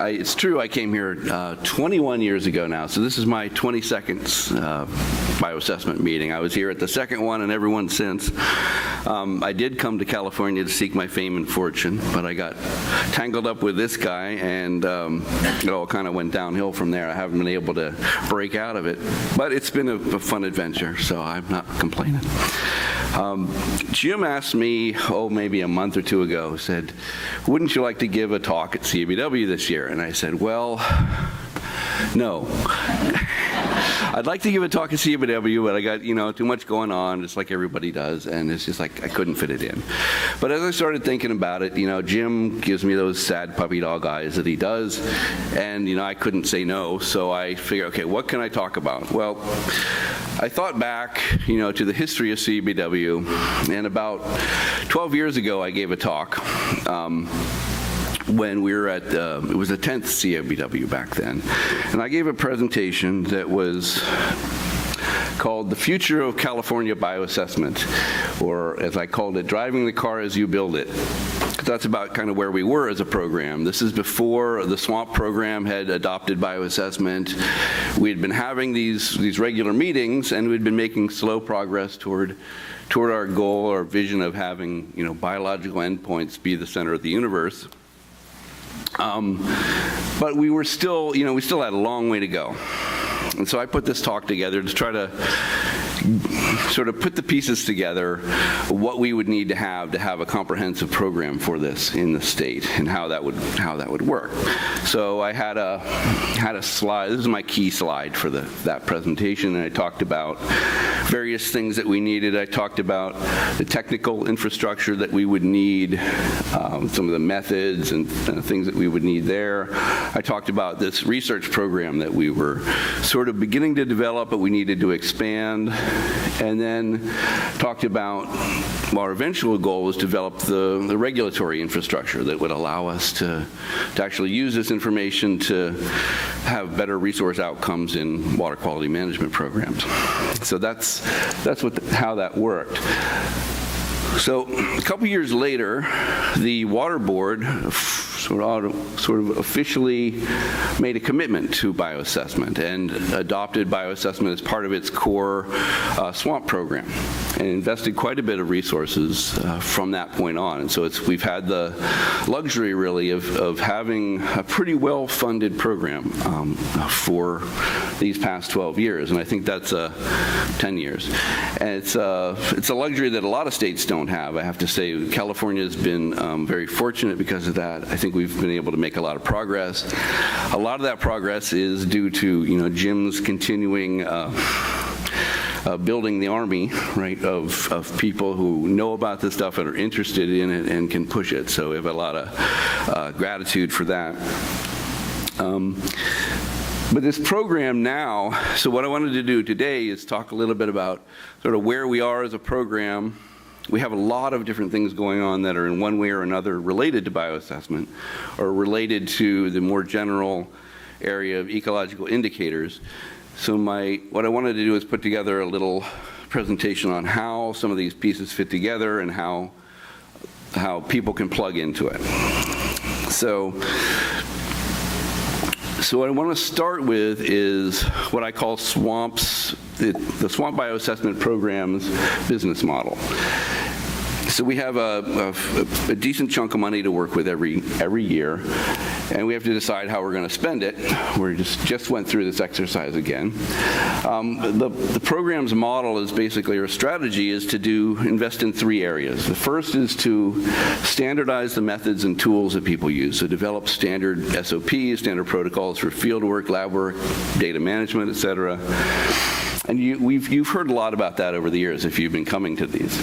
It's true, I came here 21 years ago now, so this is my 22nd bioassessment meeting. I was here at the second one and every one since. I did come to California to seek my fame and fortune, but I got tangled up with this guy, and it all kind of went downhill from there. I haven't been able to break out of it, but it's been a fun adventure, so I'm not complaining. Jim asked me, maybe a month or two ago, said, wouldn't you like to give a talk at CABW this year? And I said, well, no. I'd like to give a talk at CABW, but I got, too much going on, just like everybody does, and it's just like I couldn't fit it in. But as I started thinking about it, Jim gives me those sad puppy dog eyes that he does, and, I couldn't say no, so I figured, okay, what can I talk about? Well, I thought back, to the history of CABW, and about 12 years ago, I gave a talk. When we were at, it was the 10th CABW back then, and I gave a presentation that was called The Future of California Bioassessment, or as I called it, Driving the Car as You Build It. That's about kind of where we were as a program. This is before the SWAMP program had adopted bioassessment. We had been having these regular meetings, and we'd been making slow progress toward our goal, our vision of having, biological endpoints be the center of the universe. But we were still, we still had a long way to go. And so I put this talk together to try to sort of put the pieces together, what we would need to have a comprehensive program for this in the state, and how that would work. So I had a slide. This is my key slide for that presentation, and I talked about various things that we needed. I talked about the technical infrastructure that we would need, some of the methods and things that we would need there. I talked about this research program that we were sort of beginning to develop, but we needed to expand. And then talked about our eventual goal was to develop the regulatory infrastructure that would allow us to actually use this information to have better resource outcomes in water quality management programs. So that's how that worked. So a couple years later, the Water Board sort of officially made a commitment to bioassessment and adopted bioassessment as part of its core SWAMP program, and invested quite a bit of resources from that point on. And so we've had the luxury, really, of having a pretty well-funded program for these past 12 years, and I think that's 10 years. And it's a luxury that a lot of states don't have. I have to say, California has been very fortunate because of that. I think we've been able to make a lot of progress. A lot of that progress is due to Jim's continuing building the army, right, of people who know about this stuff and are interested in it and can push it. So we have a lot of gratitude for that. But this program now, so what I wanted to do today is talk a little bit about sort of where we are as a program. We have a lot of different things going on that are in one way or another related to bioassessment or related to the more general area of ecological indicators. So what I wanted to do is put together a little presentation on how some of these pieces fit together and how people can plug into it. So what I want to start with is what I call SWAMP's, the SWAMP Bioassessment Program's business model. So we have a decent chunk of money to work with every year, and we have to decide how we're going to spend it. We just went through this exercise again. The program's model is basically, or strategy is to invest in three areas. The first is to standardize the methods and tools that people use, so develop standard SOPs, standard protocols for field work, lab work, data management, et cetera. And you've heard a lot about that over the years if you've been coming to these.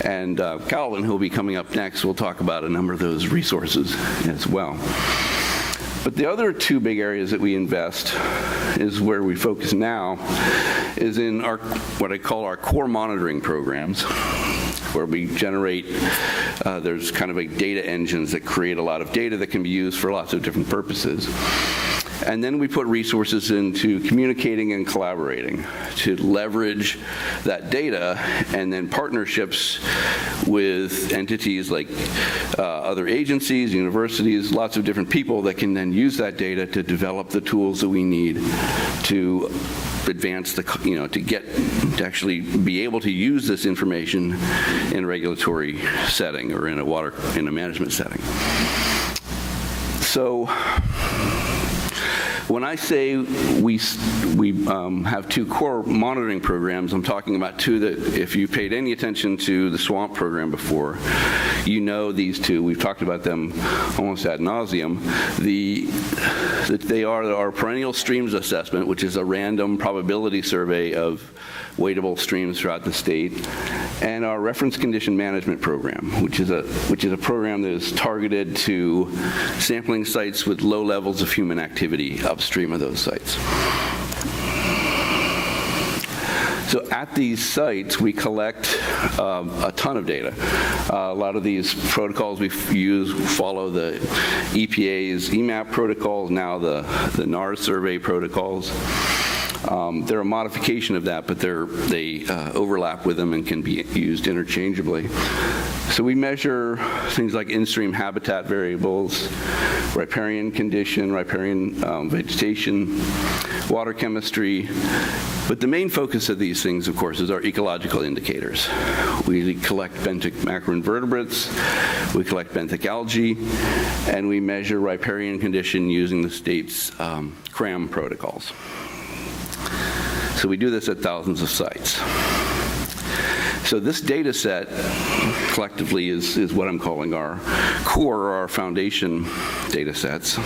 And Calvin, who will be coming up next, will talk about a number of those resources as well. But the other two big areas that we invest is where we focus now, is in what I call our core monitoring programs, where we generate, there's kind of like data engines that create a lot of data that can be used for lots of different purposes. And then we put resources into communicating and collaborating to leverage that data, and then partnerships with entities like other agencies, universities, lots of different people that can then use that data to develop the tools that we need to advance the, to actually be able to use this information in a regulatory setting or in a management setting. So when I say we have two core monitoring programs, I'm talking about two that, if you paid any attention to the SWAMP program before, you know these two. We've talked about them almost ad nauseum. They are our perennial streams assessment, which is a random probability survey of wadeable streams throughout the state, and our reference condition management program, which is a program that is targeted to sampling sites with low levels of human activity upstream of those sites. So at these sites, we collect a ton of data. A lot of these protocols we use follow the EPA's EMAP protocols, now the NARS survey protocols. They're a modification of that, but they overlap with them and can be used interchangeably. So we measure things like in-stream habitat variables, riparian condition, riparian vegetation, water chemistry. But the main focus of these things, of course, is our ecological indicators. We collect benthic macroinvertebrates, we collect benthic algae, and we measure riparian condition using the state's CRAM protocols. So we do this at thousands of sites. So this data set collectively is what I'm calling our core, or our foundation data sets.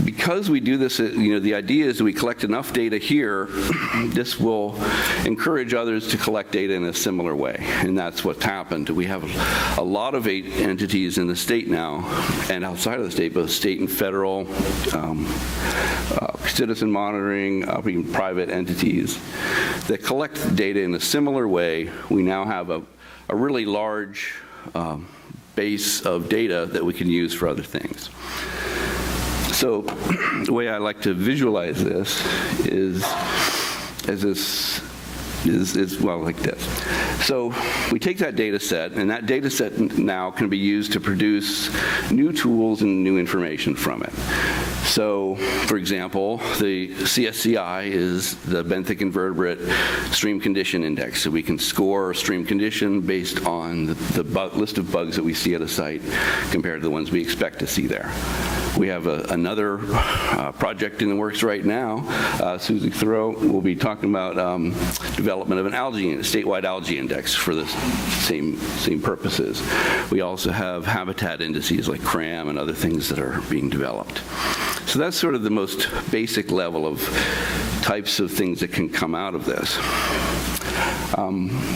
Because we do this, the idea is that we collect enough data here, this will encourage others to collect data in a similar way, and that's what's happened. We have a lot of entities in the state now, and outside of the state, both state and federal, citizen monitoring, even private entities that collect data in a similar way. We now have a really large base of data that we can use for other things. So the way I like to visualize this is like this. So we take that data set, and that data set now can be used to produce new tools and new information from it. So, for example, the CSCI is the benthic invertebrate stream condition index. So we can score stream condition based on the list of bugs that we see at a site compared to the ones we expect to see there. We have another project in the works right now. Susie Thoreau will be talking about development of an statewide algae index for the same purposes. We also have habitat indices like CRAM and other things that are being developed. So that's sort of the most basic level of types of things that can come out of this.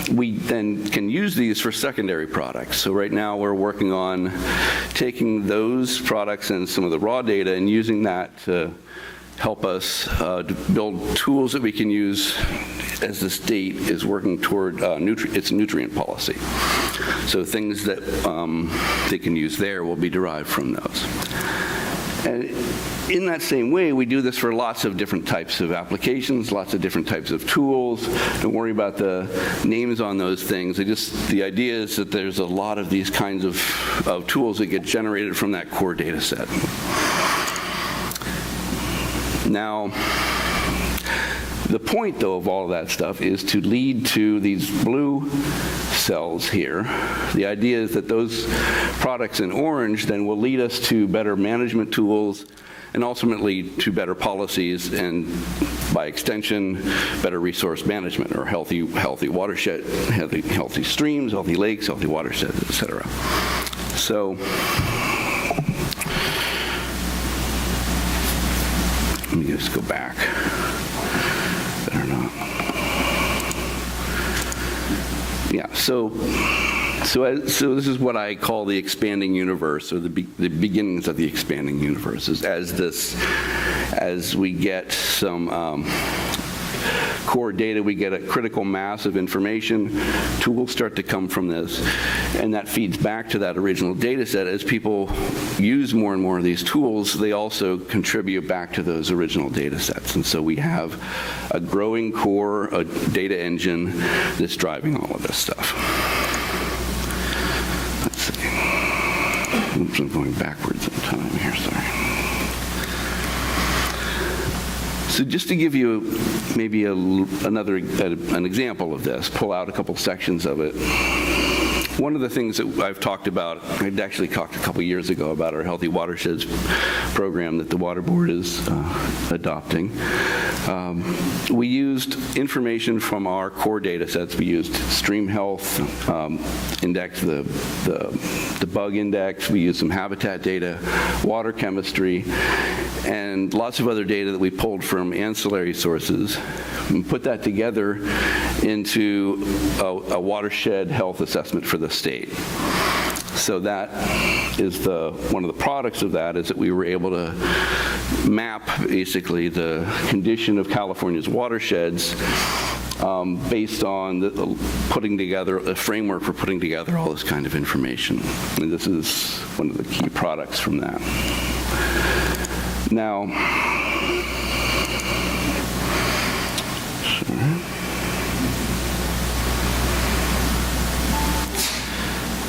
We then can use these for secondary products. So right now we're working on taking those products and some of the raw data and using that to help us build tools that we can use as the state is working toward its nutrient policy. So things that they can use there will be derived from those. And in that same way, we do this for lots of different types of applications, lots of different types of tools. Don't worry about the names on those things. The idea is that there's a lot of these kinds of tools that get generated from that core data set. Now, the point, though, of all of that stuff is to lead to these blue cells here. The idea is that those products in orange then will lead us to better management tools and ultimately to better policies and, by extension, better resource management or healthy watershed, healthy streams, healthy lakes, healthy watersheds, et cetera. So, let me just go back. Better not. Yeah, so this is what I call the expanding universe, or the beginnings of the expanding universe, as we get some core data, we get a critical mass of information. Tools start to come from this, and that feeds back to that original data set. As people use more and more of these tools, they also contribute back to those original data sets. And so we have a growing core, a data engine that's driving all of this stuff. Let's see. Oops, I'm going backwards in time here, sorry. So just to give you maybe an example of this, pull out a couple sections of it. One of the things that I've talked about, I'd actually talked a couple years ago about our Healthy Watersheds program that the Water Board is adopting. We used information from our core data sets. We used stream health index, the bug index. We used some habitat data, water chemistry, and lots of other data that we pulled from ancillary sources, and put that together into a watershed health assessment for the state. So that is one of the products of that, is that we were able to map basically the condition of California's watersheds based on putting together a framework for putting together all this kind of information. And this is one of the key products from that. Now,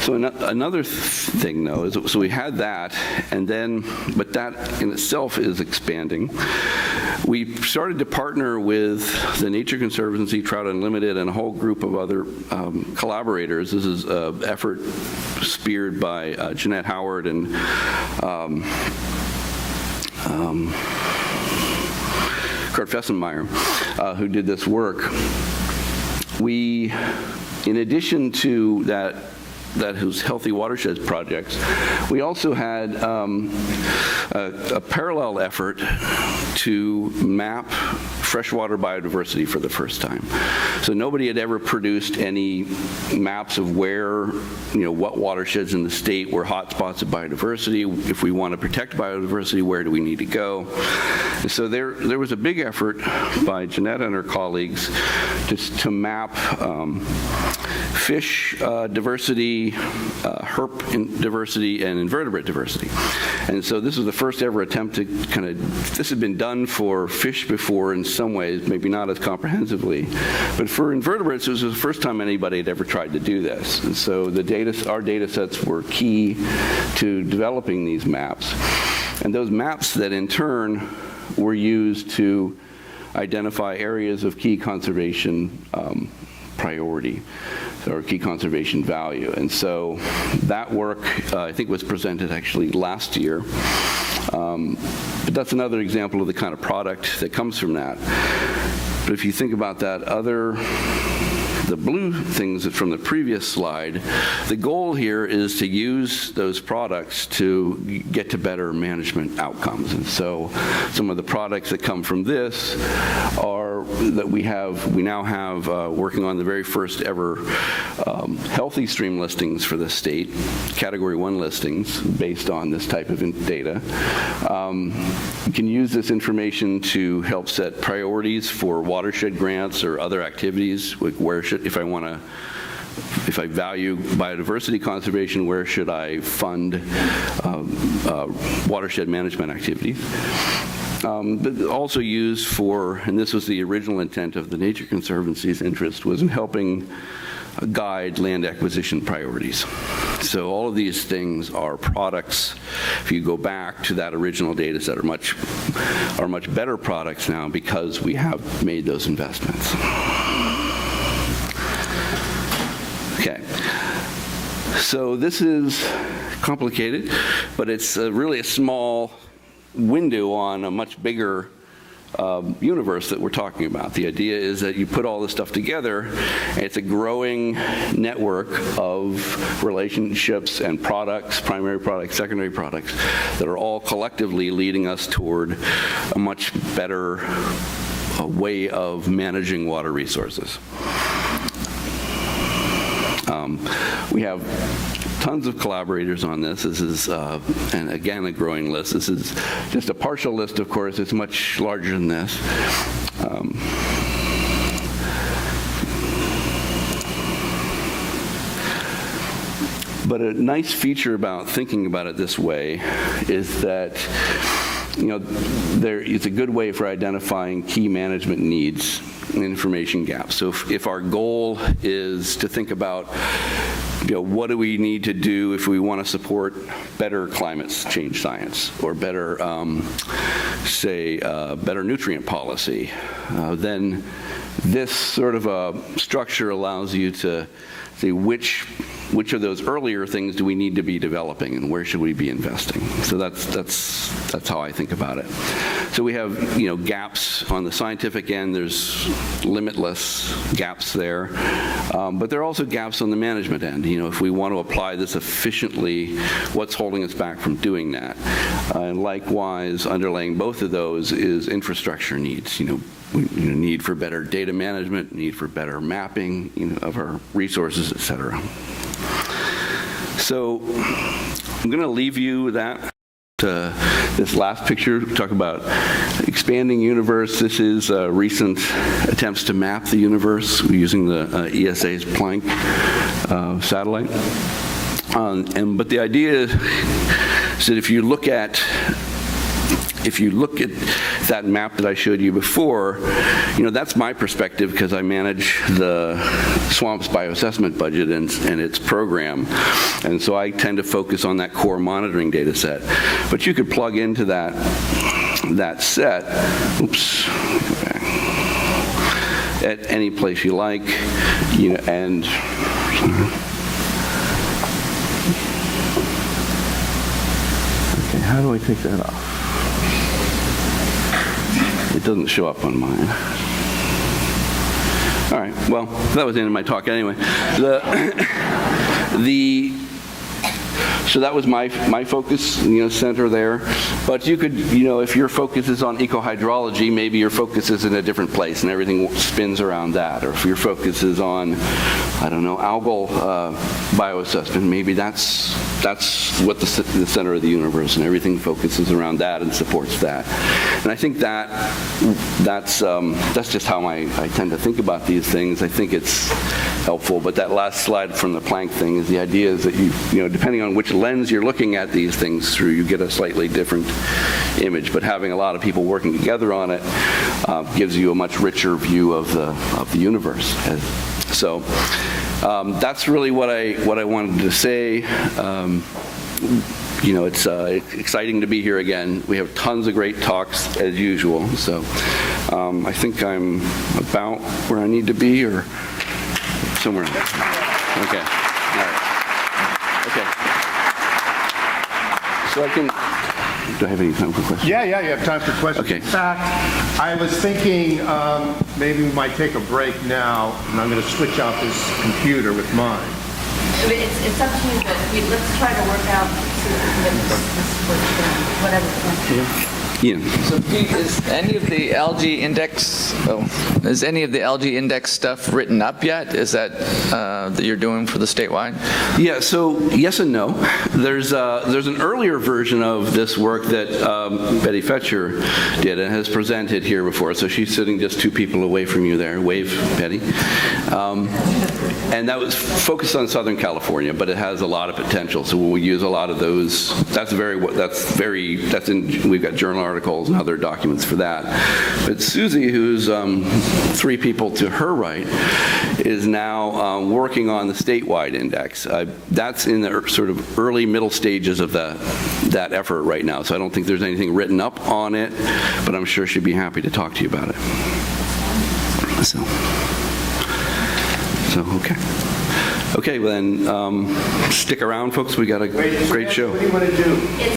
so another thing, though, is so we had that, and then, but that in itself is expanding. We started to partner with the Nature Conservancy, Trout Unlimited, and a whole group of other collaborators. This is an effort speared by Jeanette Howard and Kurt Fessenmeyer, who did this work. We, in addition to that whose Healthy Watersheds projects, we also had a parallel effort to map freshwater biodiversity for the first time. So nobody had ever produced any maps of where, what watersheds in the state were hotspots of biodiversity. If we want to protect biodiversity, where do we need to go? And so there was a big effort by Jeanette and her colleagues to map fish diversity, herp diversity, and invertebrate diversity. And so this was the first ever attempt to this had been done for fish before in some ways, maybe not as comprehensively, but for invertebrates, this was the first time anybody had ever tried to do this. And so our data sets were key to developing these maps. And those maps that in turn were used to identify areas of key conservation priority, or key conservation value. And so that work, I think, was presented actually last year. But that's another example of the kind of product that comes from that. But if you think about that the blue things from the previous slide, the goal here is to use those products to get to better management outcomes. And so some of the products that come from this are that we now have working on the very first ever healthy stream listings for the state, Category 1 listings based on this type of data. You can use this information to help set priorities for watershed grants or other activities, like if I value biodiversity conservation, where should I fund watershed management activities? But also used for, and this was the original intent of the Nature Conservancy's interest, was in helping guide land acquisition priorities. So all of these things are products, if you go back to that original data set, are much better products now because we have made those investments. Okay, so this is complicated, but it's really a small window on a much bigger universe that we're talking about. The idea is that you put all this stuff together, and it's a growing network of relationships and products, primary products, secondary products, that are all collectively leading us toward a much better way of managing water resources. We have tons of collaborators on this. This is, and again, a growing list. This is just a partial list, of course. It's much larger than this. But a nice feature about thinking about it this way is that, it's a good way for identifying key management needs and information gaps. So if our goal is to think about, what do we need to do if we want to support better climate change science or better, better nutrient policy, then this sort of a structure allows you to see which of those earlier things do we need to be developing and where should we be investing. So that's how I think about it. So we have gaps on the scientific end. There's limitless gaps there, but there are also gaps on the management end. If we want to apply this efficiently, what's holding us back from doing that? And likewise, underlaying both of those is infrastructure needs. Need for better data management, need for better mapping, of our resources, et cetera. So I'm going to leave you with that. This last picture, talk about expanding universe. This is recent attempts to map the universe using the ESA's Planck satellite. But the idea is that if you look at that map that I showed you before, that's my perspective because I manage the SWAMP's bioassessment budget and its program. And so I tend to focus on that core monitoring data set. But you could plug into that set, at any place you like, and okay, how do I take that off? It doesn't show up on mine. All right, well, that was the end of my talk anyway. So that was my focus, center there. But you could, if your focus is on ecohydrology, maybe your focus is in a different place and everything spins around that. Or if your focus is on, algal bioassessment, maybe that's what the center of the universe, and everything focuses around that and supports that. And I think that's just how I tend to think about these things. I think it's helpful. But that last slide from the Planck thing is the idea is that you depending on which lens you're looking at these things through, you get a slightly different image. But having a lot of people working together on it gives you a much richer view of the universe. So that's really what I wanted to say. It's exciting to be here again. We have tons of great talks as usual. So I think I'm about where I need to be, or somewhere. Okay. All right. Okay. So do I have any time for questions? Yeah, you have time for questions. Okay. In fact, I was thinking maybe we might take a break now, and I'm going to switch out this computer with mine. It's up to you, but let's try to work out whatever. Yeah. So Pete, is any of the algae index stuff written up yet? Is that you're doing for the statewide? Yeah, so yes and no. There's an earlier version of this work that Betty Fetcher did and has presented here before. So she's sitting just 2 people away from you there. Wave, Betty. And that was focused on Southern California, but it has a lot of potential. So we use a lot of those. We've got journal articles and other documents for that. But Susie, who's 3 people to her right, is now working on the statewide index. That's in the sort of early middle stages of that effort right now. So I don't think there's anything written up on it, but I'm sure she'd be happy to talk to you about it. So okay. Okay, well then, stick around, folks. We got a great show. What do you want to do?